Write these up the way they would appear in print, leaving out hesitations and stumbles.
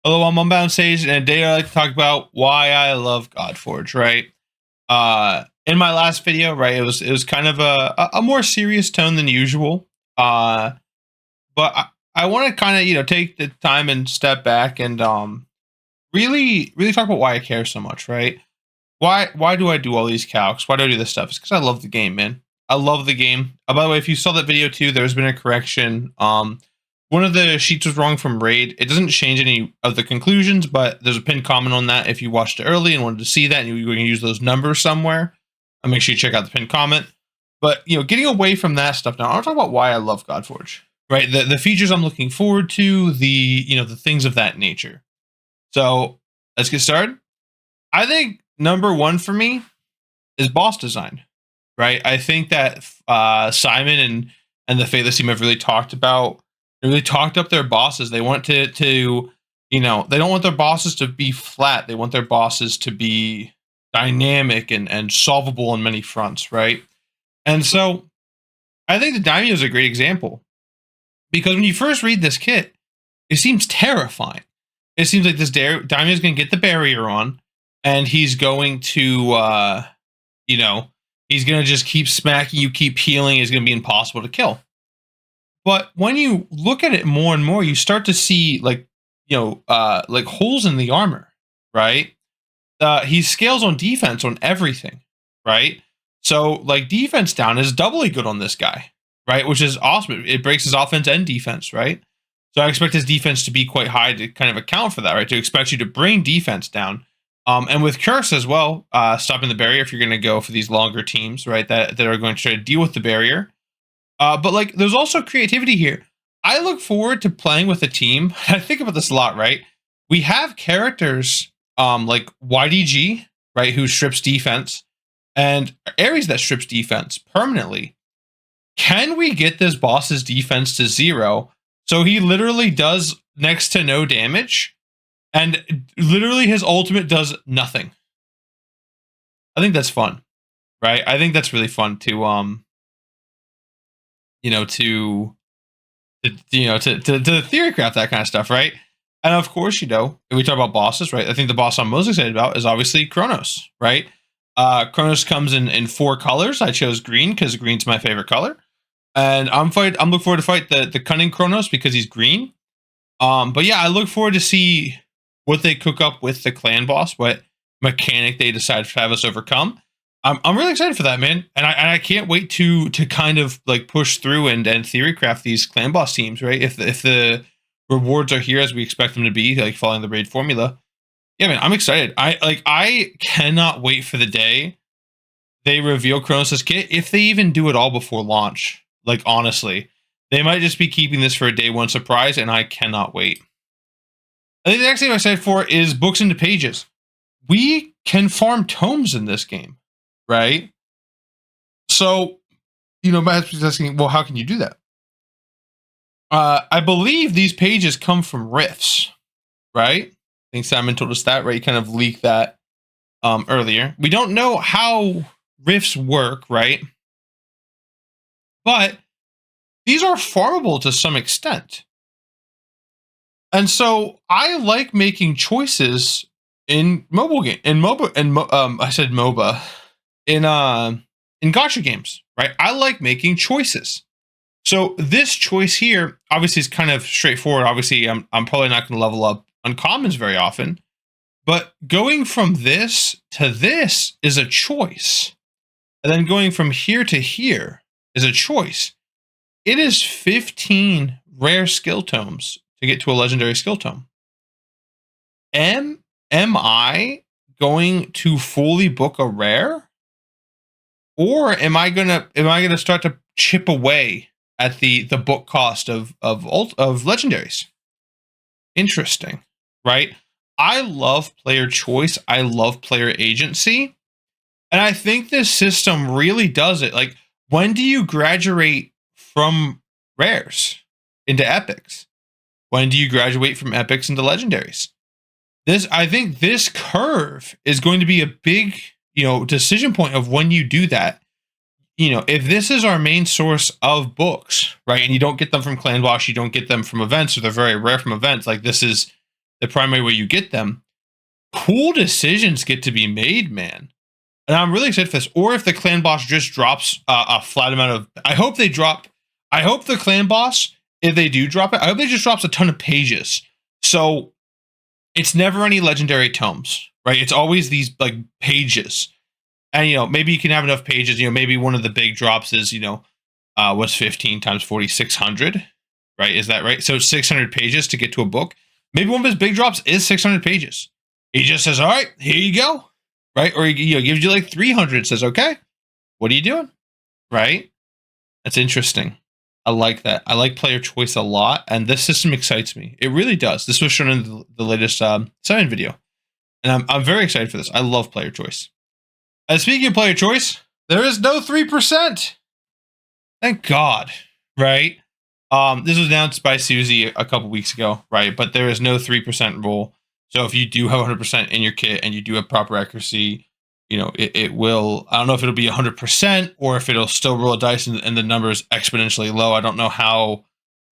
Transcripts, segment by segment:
Hello, I'm Unbound Sage, and today I like to talk about why I love Godforge, right? In my last video, right, it was kind of a more serious tone than usual. Uh, but I want to kind of take the time and step back and really talk about why I care so much, right? Why do I do all these calcs? Why do I do this stuff? It's because I love the game, man. I love the game. By the way, if you saw that video too, there's been a correction. One of the sheets was wrong from Raid. It doesn't change any of the conclusions, but there's a pinned comment on that. If you watched it early and wanted to see that, and you were going to use those numbers somewhere, make sure you check out the pinned comment. But getting away from that stuff now, I want to talk about why I love Godforge. Right, the features I'm looking forward to, the things of that nature. So let's get started. I think number one for me is boss design, right? I think that Simon and the Faithless team have really talked about, they really talked up their bosses. They want to they don't want their bosses to be flat. They want their bosses to be dynamic and solvable on many fronts, right? And so I think the Daimyo is a great example because when you first read this kit, it seems terrifying. It seems like this Daimyo is going to get the barrier on, and he's going to, he's going to just keep smacking you, keep healing. It's going to be impossible to kill. But when you look at it more and more, you start to see like holes in the armor, right? He scales on defense on everything, right? So like defense down is doubly good on this guy, right? Which is awesome. It breaks his offense and defense, right? So I expect his defense to be quite high to kind of account for that, right? To expect you to bring defense down. And with Curse as well, stopping the barrier if you're going to go for these longer teams, right? That are going to try to deal with the barrier. But like, there's also creativity here. I look forward to playing with a team. I think about this a lot, right? We have characters like YDG, right, who strips defense, and Ares that strips defense permanently. Can we get this boss's defense to 0? So he literally does next to no damage, and literally his ultimate does nothing. I think that's fun, right? I think that's really fun to to theory craft that kind of stuff, right? And of course, if we talk about bosses, right? I think the boss I'm most excited about is obviously Kronos, right? Kronos comes in 4 colors. I chose green because green's my favorite color. And I'm looking forward to fight the cunning Kronos because he's green. But yeah, I look forward to see what they cook up with the clan boss, what mechanic they decide to have us overcome. I'm really excited for that, man, and I can't wait to kind of like push through and theory craft these clan boss teams, right? If the rewards are here as we expect them to be, like following the raid formula, yeah, man, I'm excited. I cannot wait for the day they reveal Kronos' kit, if they even do it all before launch. Like honestly, they might just be keeping this for a day one surprise, and I cannot wait. I think the next thing I'm excited for is books into pages. We can farm tomes in this game, right? So, Matt's asking, well, how can you do that? I believe these pages come from rifts, right? I think Simon told us that, right? He kind of leaked that earlier. We don't know how rifts work, right? But these are farmable to some extent. And so I like making choices in mobile game, I said MOBA, in gacha games, right? I like making choices. So this choice here, obviously, is kind of straightforward. Obviously, I'm probably not going to level up uncommons very often, but going from this to this is a choice, and then going from here to here is a choice. It is 15 rare skill tomes to get to a legendary skill tome. Am I going to fully book a rare, or am I gonna start to chip away at the book cost of legendaries? Interesting, right? I love player choice. I love player agency, and I think this system really does it. Like, when do you graduate from rares into epics? When do you graduate from epics into legendaries? I think this curve is going to be a big, decision point of when you do that. If this is our main source of books, right, and you don't get them from Clan Boss, you don't get them from events, or they're very rare from events, like this is the primary way you get them, cool decisions get to be made, man. And I'm really excited for this. Or if the clan boss just drops a flat amount of, I hope they drop. I hope the clan boss, if they do drop it, I hope they just drops a ton of pages. So it's never any legendary tomes, right? It's always these like pages. And, you know, maybe you can have enough pages, you know, maybe one of the big drops is, you know, what's 15 times 4,600, right? Is that right? So 600 pages to get to a book. Maybe one of his big drops is 600 pages. He just says, all right, here you go. Right? Or he, you know, gives you like 300, says, okay, what are you doing? Right? That's interesting. I like that. I like player choice a lot. And this system excites me. It really does. This was shown in the latest sign video. And I'm very excited for this. I love player choice. And speaking of player choice, there is no 3%. Thank God. Right? This was announced by Susie a couple weeks ago, right? But there is no 3% rule. So if you do have 100% in your kit and you do have proper accuracy, you know, it will, I don't know if it'll be 100% or if it'll still roll a dice and the number is exponentially low. I don't know how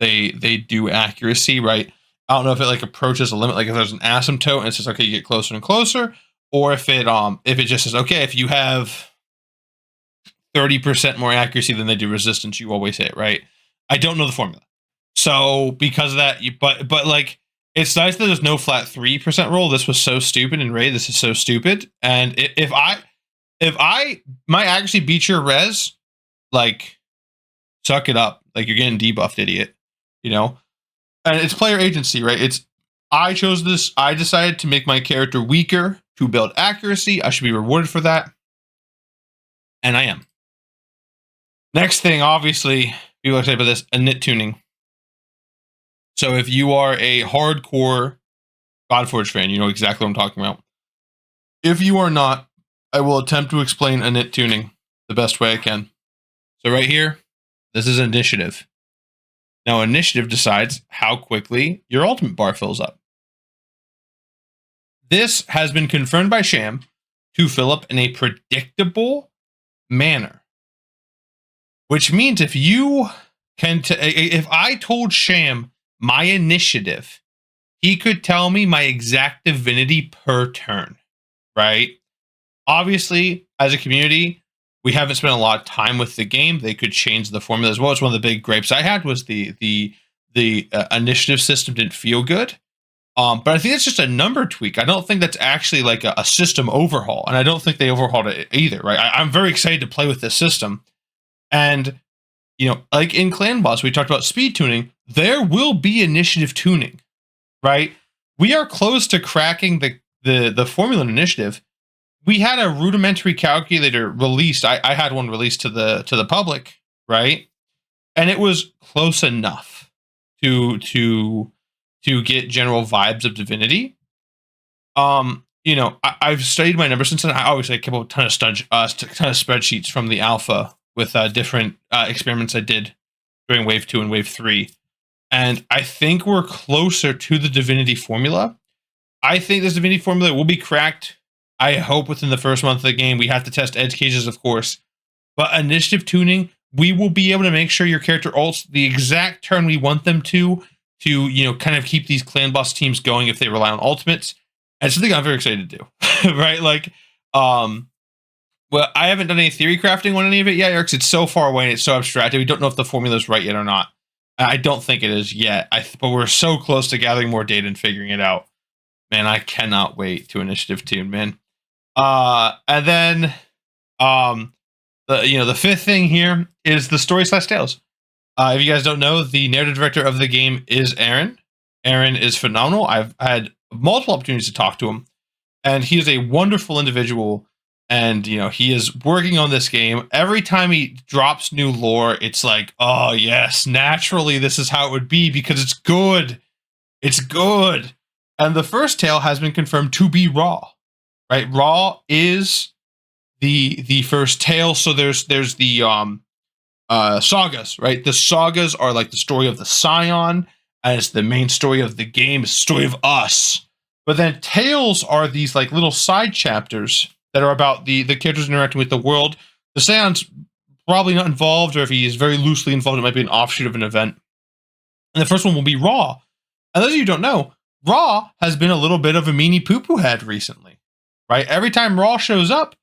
they do accuracy, right? I don't know if it like approaches a limit, like if there's an asymptote and it says, okay, you get closer and closer, or if it just says, okay, if you have 30% more accuracy than they do resistance, you always hit, right? I don't know the formula. So because of that, but like, it's nice that there's no flat 3% roll. This was so stupid in Raid. This is so stupid. And if I might actually beat your res, like, suck it up. Like, you're getting debuffed, idiot. You know? And it's player agency, right? I chose this. I decided to make my character weaker to build accuracy. I should be rewarded for that. And I am. Next thing, obviously, people are excited about this, Init tuning. So if you are a hardcore Godforge fan, you know exactly what I'm talking about. If you are not, I will attempt to explain Init tuning the best way I can. So right here, this is initiative. Now initiative decides how quickly your ultimate bar fills up. This has been confirmed by Sham to fill up in a predictable manner. Which means if you can, if I told Sham my initiative, he could tell me my exact divinity per turn, right? Obviously, as a community, we haven't spent a lot of time with the game. They could change the formula as well. It's one of the big gripes I had was the initiative system didn't feel good. But I think it's just a number tweak. I don't think that's actually like a system overhaul, and I don't think they overhauled it either, right? I'm very excited to play with this system, and you know, like in Clan Boss, we talked about speed tuning. There will be initiative tuning, right? We are close to cracking the formula in initiative. We had a rudimentary calculator released. I had one released to the public, right? And it was close enough to get general vibes of divinity. You know, I've studied my numbers since then. I always kept a ton of spreadsheets from the alpha with different experiments I did during Wave 2 and Wave 3. And I think we're closer to the divinity formula. I think this divinity formula will be cracked, I hope, within the first month of the game. We have to test edge cases, of course. But initiative tuning, we will be able to make sure your character ults the exact turn we want them to, you know, kind of keep these clan boss teams going if they rely on ultimates. And it's something I'm very excited to do, right? Like, well, I haven't done any theory crafting on any of it yet, Eric. It's so far away and it's so abstract. We don't know if the formula is right yet or not. I don't think it is yet. But we're so close to gathering more data and figuring it out. Man, I cannot wait to initiative tune, man. And then, the fifth thing here is the story/tales. If you guys don't know, the narrative director of the game is Aaron. Aaron is phenomenal. I've had multiple opportunities to talk to him, and he is a wonderful individual. And, you know, he is working on this game. Every time he drops new lore, it's like, oh, yes, naturally, this is how it would be because it's good. It's good. And the first tale has been confirmed to be Raw, right? Raw is the first tale. So there's the sagas, right? The sagas are like the story of the Scion, as the main story of the game, is the story of us. But then tales are these like little side chapters that are about the characters interacting with the world. The Scion's probably not involved, or if he is very loosely involved, it might be an offshoot of an event. And the first one will be Raw. And those of you who don't know, Raw has been a little bit of a meanie poo-poo head recently, right? Every time Raw shows up,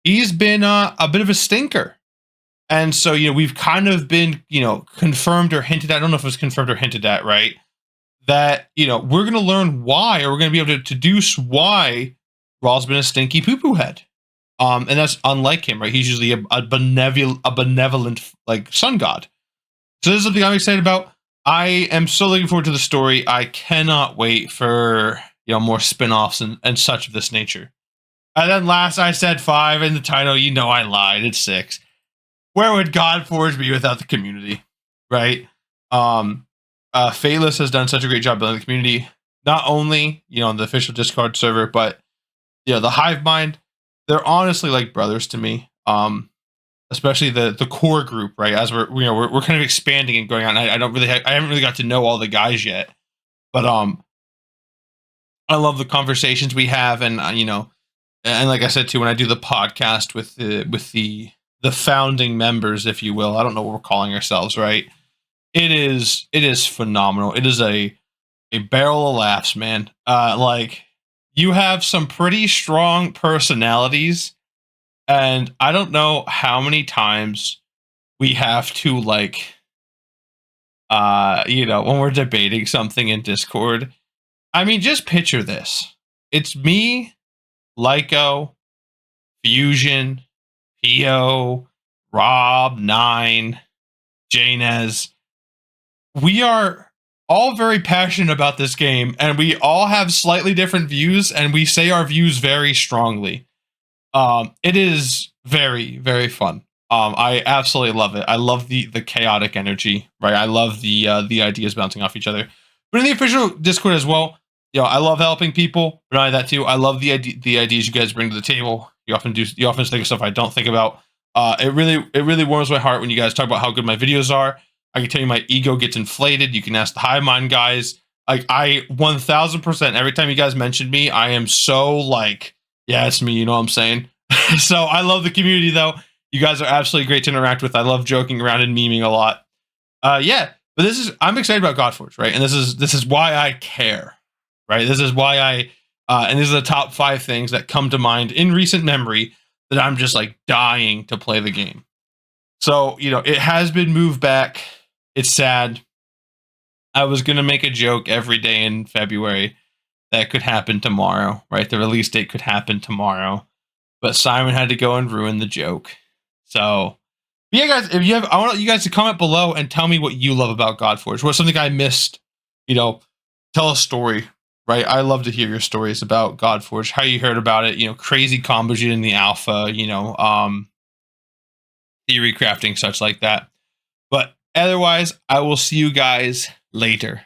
he's been a bit of a stinker. And so, we've kind of been, confirmed or hinted at, I don't know if it was confirmed or hinted at, right? That, we're going to learn why, or we're going to be able to deduce why Raw's been a stinky poo-poo head. And that's unlike him, right? He's usually a benevolent like sun god. So this is something I'm excited about. I am so looking forward to the story. I cannot wait for more spin-offs and such of this nature. And then last I said 5 in the title. I lied. It's 6. Where would Godforge be without the community, right? Fateless has done such a great job building the community, not only on the official Discord server, but the Hive Mind. They're honestly like brothers to me. Especially the core group, right? As we're kind of expanding and going on. I haven't really got to know all the guys yet, but I love the conversations we have, and and like I said too, when I do the podcast with the founding members, if you will, I don't know what we're calling ourselves, right? It is phenomenal. It is a barrel of laughs, man. Like, you have some pretty strong personalities, and I don't know how many times we have to when we're debating something in Discord. I mean, just picture this. It's me, Lyco, Fusion, Pio, Rob, 9, Janez. We are all very passionate about this game, and we all have slightly different views, and we say our views very strongly. It is very, very fun. I absolutely love it. I love the chaotic energy, right? I love the ideas bouncing off each other. But in the official Discord as well, I love helping people. But not only that too, I love the ideas you guys bring to the table. You often think of stuff I don't think about. It really warms my heart when you guys talk about how good my videos are. I can tell you my ego gets inflated. You can ask the Hive Mind guys. Like, I 1000%, every time you guys mention me, I am so like, yeah, it's me. You know what I'm saying? So I love the community, though. You guys are absolutely great to interact with. I love joking around and memeing a lot. Yeah, but I'm excited about Godforge, right? And this is why I care, right? This is why and these are the top 5 things that come to mind in recent memory that I'm just like dying to play the game. So, it has been moved back. It's sad. I was going to make a joke every day in February that could happen tomorrow, right? The release date could happen tomorrow. But Simon had to go and ruin the joke. So, yeah, guys, I want you guys to comment below and tell me what you love about Godforge. What's something I missed? Tell a story, right? I love to hear your stories about Godforge, how you heard about it, crazy combos you did in the alpha, theory crafting, such like that. But otherwise, I will see you guys later.